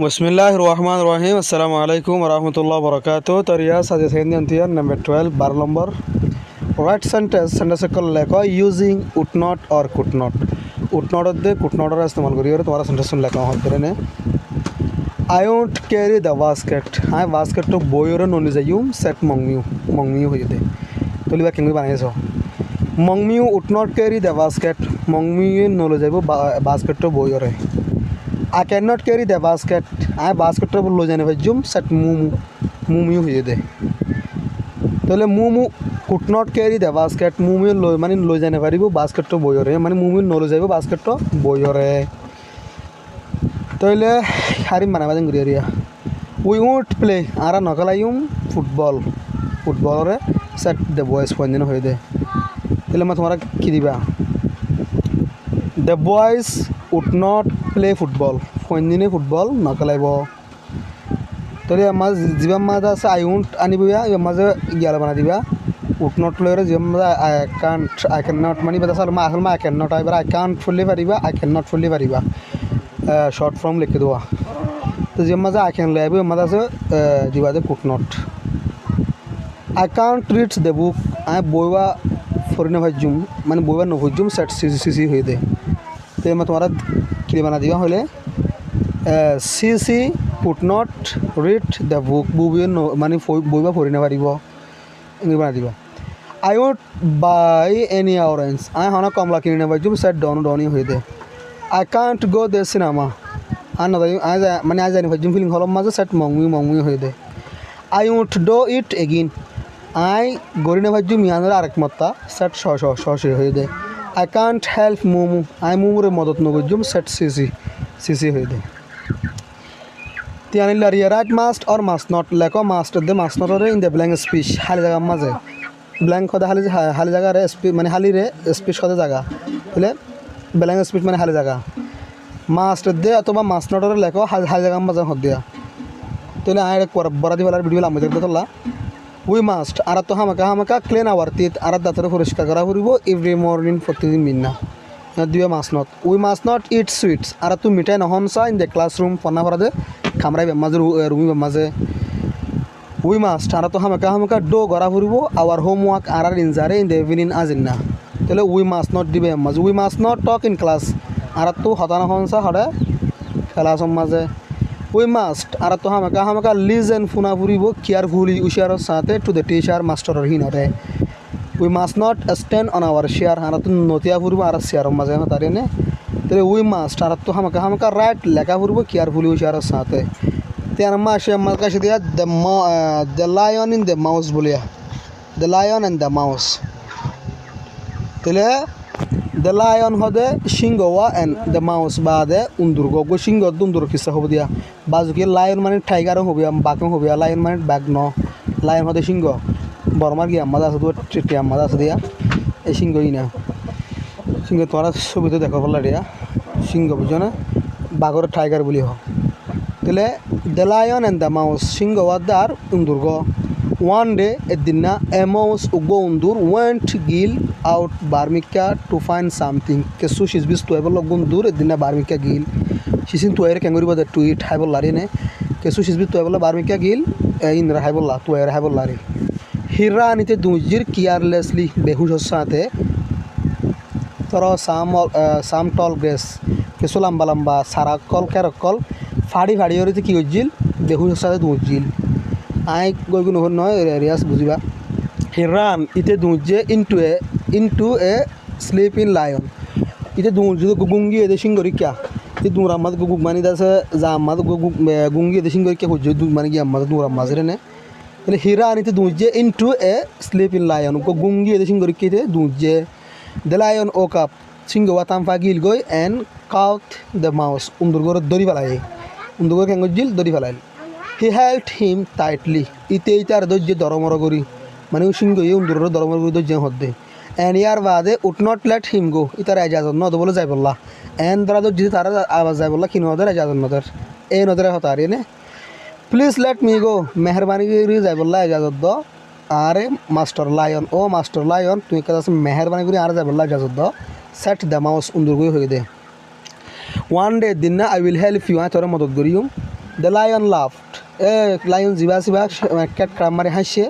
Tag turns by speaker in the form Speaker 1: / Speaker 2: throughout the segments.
Speaker 1: बिस्मिल्लाहिर्रहमानिर्रहीम अस्सलाम वालेकुम वरहमतुल्लाहि वबरकातुहू। तो रिया सजेशन दिया नंबर 12 12 नंबर राइट सेंटेंस कल लेखो यूजिंग वुड नॉट और could not. Would not they could not इस्तेमाल करिए और तुम्हारा सेंटेंस लेखा होते ने I won't carry the basket. हाँ बास्केट तो बोयर नोनी जाइयो सेट मंगमियो हो जाते तो लिबा केंगे बनाइसो मंगमियो would not carry the basket मंगमियो नोलो जाइबो बास्केट तो बोयर है। I cannot carry the basket. I basket to लो जाने भाई जुम सेट मुमु हुए दे तो ले मुमु could not carry the basket मुमु लो माने लो जाने वाली वो basket तो बोयो रे माने मुमु नो लो जाए वो basket तो बोयो रे तो ले हारी मना बाजन गुरिया रिया we won't play आरा नकलायुम फुटबॉल रे सेट the boys फोन जन हुए दे तो ले मैं तुम्हारा किधीबा the boys would not play football फोन फुटबल नकलाइबो तो माज जीवा माजा से आई वोंट आनिबा या माजा गियाला बना दिबा वुड नॉट प्ले रे जीवा माजा आई कैन नॉट मानी बता साल मा असल मा I can not I can't fully Paribas I can not fully Paribas short form लिख दो तो जीवा माजा आई कैन लाइबो माजा से जीवा they could not I can't read the book आई बोइबा फॉरन भाजुम माने बोइबा न भाजुम सेट सीसी होई दे तो मैं तुम्हारा कि बना दिया होले CC could not read the book बुबे माने बोइबा फॉरन पारिबो इंग बना दिबा I won't by any orange आई हाना कमला किने भाजुम सेट डाउन होई दे I can't go the cinema आन आज माने आज भाजुम फिल्म हॉल माजे सेट मंगमी होई दे I won't do it again I गोरिने भाजुम यानरा आरेक Matta set शश होई दे आई कांट हेल्प मोमो आई मोमो रे मदद नगजुम सेट सीसी होई दे त्यानी लारिया राइट मास्ट और मास्ट not लेको mast they mast not रे इन द ब्लैंक स्पेस हाली जगह माजे ब्लैंक खदा हाली जगह रे स्पेस माने हाली रे स्पेस खदा जगह बोले ब्लैंक स्पेस माने हाली जगह मास्ट दे अथवा मास्ट नॉट रे लेको हाली जगह माजे हद दिया तो ले आय बरादी वाला वीडियो लाम जगह तोला We must आरा तो हमका क्लीन आवर टीथ आरा दातर परिष्कार करा करिबो एवरी मॉर्निंग प्रतिदिन मिन्ना दिबे must not we must not eat sweets आरा तू मिठाई नहनसा इन द क्लासरूम पन्ना भरा दे खामराय बेमाजे रूमी बेमाजे we must आरा तो हमका डो करा करिबो आवर होमवर्क आरा इनजारे इन द इवनिंग आजिना तले we must not दिबे माजे we must not talk in class आरा तू हता नहनसा हडे क्लास माजे We must आरा तो हमका listen फुना फुरिबो केयरफुली उशारो साथे टू द टीचर मास्टर और हिनरे we must not stand on our chair आरा तो नोतिया फुरिबो आरा शेयर मजे में तारे ने तेरे we must आरा तो हमका राइट लेका फुरिबो केयरफुली उशारो साथे तेरा माशे मलका दिया the lion in the mouse बोलिया the lion and the mouse तेले The lion hode shingowa and the mouse bade undurgo go shingo dundur kissa hob dia bazuki lion mane tiger hobi am bakam hobi lion mane bag no lion hode shingo bormar gi amma da do triti amma da dia e shingo ina shingo tora ছবি তো দেখো বলা দিয়া shingo বুঝনা bagor tiger boli ho tele the lion and the mouse shingo wadar undurgo one day edina a mouse ugo undur went gill out barmika to find something kesu she's bis to ever gundur edina barmika gill shisin to ere kangori bada to it haibol lari ne kesu she's bis to ever barmika gill in haibol la to ere haibol lari hira anite dujir carelessly behush sate toro sam tall grace kesu lamba lamba sarakol kerakol fadi orite ki hojil behush sate dujil आई कोई को नय रियास बुझिबा he ran इते दुजे into a sleeping lion इते दुजे गुंगी एदे सिंगरी क्या इ दुरा मत गुगु मानी दास जा मत गुंगी एदे सिंगरी क्या होजे दु मानी गया मत दुरा माजरे ने तले he ran इते दुजे into a sleeping lion को गुंगी एदे सिंगरी के दुजे the lion woke up सिंगो वाताम फागिल गय and caught the mouse उंदुरगोर दरी फलाय उंदुरगोर केंगो जिल दरी फलाय he held him tightly ite itar dojje doromoro gori mane ushingo ye undurro doromoro gori dojje hodde and yar bade would not let him go itar ijazat no bole jai bolla and dara dojje tara awaz jai bolla kino der ijazat noder e noder hotari ne please let me go meherbani gori jai bolla ijazat do are master lion o master lion tu kada se meherbani gori are jai bolla ijazat do set the mouse undurgo hoye de one day dinna I will help you I tora madad goriyum the lion laughed, lion জিবা চিবা কেট ক্রাম মারি হাসছে।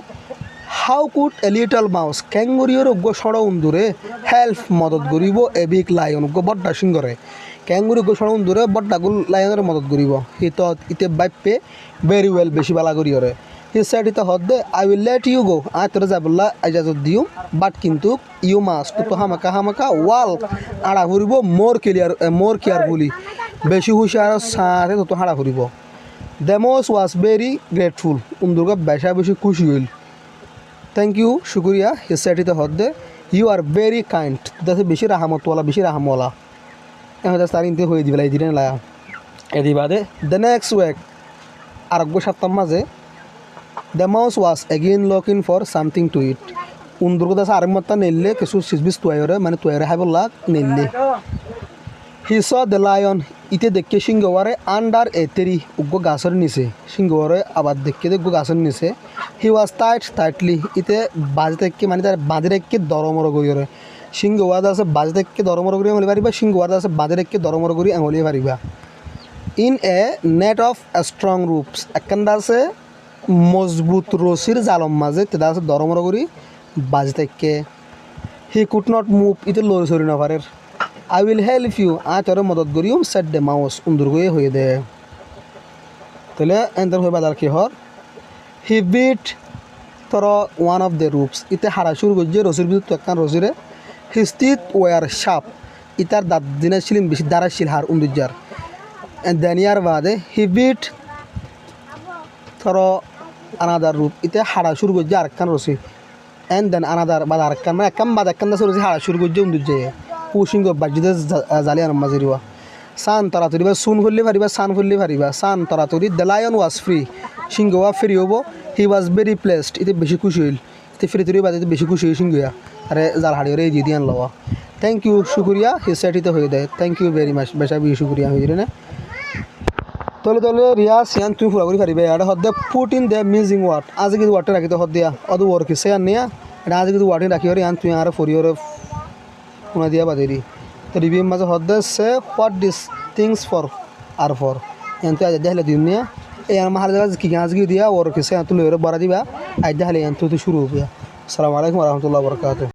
Speaker 1: How could a little mouse, ক্যাঙ্গুরিওর উগ্র সড় উন্দুরে help মদত করিব এ বিগ লায়ন উগ্র বড্ডা সিংহরে। ক্যাঙ্গুরি উগ্র সড় উন্দুরে বড্ডাগুল লায়নের মদত করিব। হি থট ইতে বাইপে ভেরি ওয়েল বেশি বালা করিওরে। হি সেড ইতে হদ্দে I will let you go, আয় তোরা যাবল্লা ইজাজত দিও, বাট কিন্তু ইউ মাস্ট তো হামাকা ওয়াল আড়া ফুরিব মোর কেয়ারফুলি, বেশি হুঁশিয়ার সাথে তো হাড়া ফুরিব। The mouse was very grateful, উন্দুরকে বেশি খুশি হইল। থ্যাংক ইউ শুক্রিয়া, হি সেড ইতে হদ্দে ইউ আর ভেরি কাইন্ড, দাসে বেশি রাহামতওয়ালা বেশি রাহামওয়ালা। এখন তার ইনতে হয়ে দিবে এই দিনে লায়া এদি বাদে। দ্য নেক্সট উইক আরোগ্য সপ্তাহ মাঝে the mouse was again looking for something to eat, উন্দুরকে দাসে আরেক মত্তা নেললে কিছু সিজবিস তুয়াইরে মানে তুয়াইরে হাইবল্লা নেললে। হি স দ্য লায়ন, ইতে দেখে সিংহওয়ারে আন্ডার এ তেরি উগ্র গাছের নিচে, সিংহওয়ারে আবার দেখে উগ্র গাছের নিচে। হি ওয়াজ টাইটলি, ইতে বাজে থেকে মানে তার বাঁধে রেখে দরমর করিওরে। সিংহওয়াদ আছে বাজে থেকে দরমর করি এঙলি পারিবা, সিংহওয়াদ আছে বাজে রেখে দরমর করি এঙলি পারিবা। In a net of strong ropes, একখানটা আছে মজবুত রশির জালম মাঝে, তেদা আছে দরমর করি বাজে থেকে। হি কুড নট মুভ, ইতে লড়ি সরি না পারের। আই উইল হেল্প ইউ, আয় তোর মদত করিও, সেট দে মাউস উন্দুর হয়ে দে। তাহলে এনতার হয়ে বাদার কি হর। হি বিট তোর ওয়ান অফ দ্য রুপস, ইতে হারা শুরু করছে রসির ভিতর তো একখান রসিরে। হিজ টিথ ওয়ার শার্প, ইতার দাঁত দিনে ছিলেন বেশি দাঁড়াচ্ছিল হার উন্দুজার। দেনিয়ার বাদে হি বিট তোর আনাদার রূপ, ইতে হারা শুরু করছে আরেকখান রসি। এন দেন আনাদার বাদ আরেকখান মানে একখান বাদ একখান দাসে রসি হারা শুরু করছে উন্দুজে পুসিংহ বাজিতে জালি আনাম মাঝেরিবা। সান তাড়াতাড়ি বা সুন ফুললে পারিবা, সান ফুললে পারিবা, সান তাড়াতাড়ি। দ্য লায়ন ওয়াজ ফ্রি, সিংহওয়া ফ্রি হবো। হি ওয়াজ ভেরি প্লেসড, ইতে বেশি খুশি হইল। ইতে ফ্রি তৈরি বাদে বেশি খুশি হই সিংহয়া, আরে জাল হাড়ি ওরে দিয়ে দিয়ান লওয়া। থ্যাংক ইউ শুক্রিয়া, হি সেট ইতে হয়ে দেয়। থ্যাংক ইউ ভেরি মাচ, বেশা বেশি শুক্রিয়া হয়ে না। তলে রিয়া সিয়ান তুমি ফুরা করি পারিবে। এটা হদ্দে put in the missing word, আজ কিন্তু ওয়ার্ডটা রাখিতে হদ দিয়া অদ ওর কি সেয়ান নিয়া এটা আজ কিন্তু ওয়ার্ডিং রাখি হরে আন তুই আর ফরিওরে শোনা দিয়া বাদেরি। তো রিভিউ মাঝে হদ্দে সে হোয়াট দিস থিংস ফর আর ফর এন তুই আজ দেখালে দিন নিয়া এই আমার হার জায়গা কি আজ গিয়ে দিয়া ওর কি সে তুই বড়া দিবা আজ দেখালে এন তুই শুরু হবিয়া। আসসালামু আলাইকুম রহমতুল্লাহ বরকাত।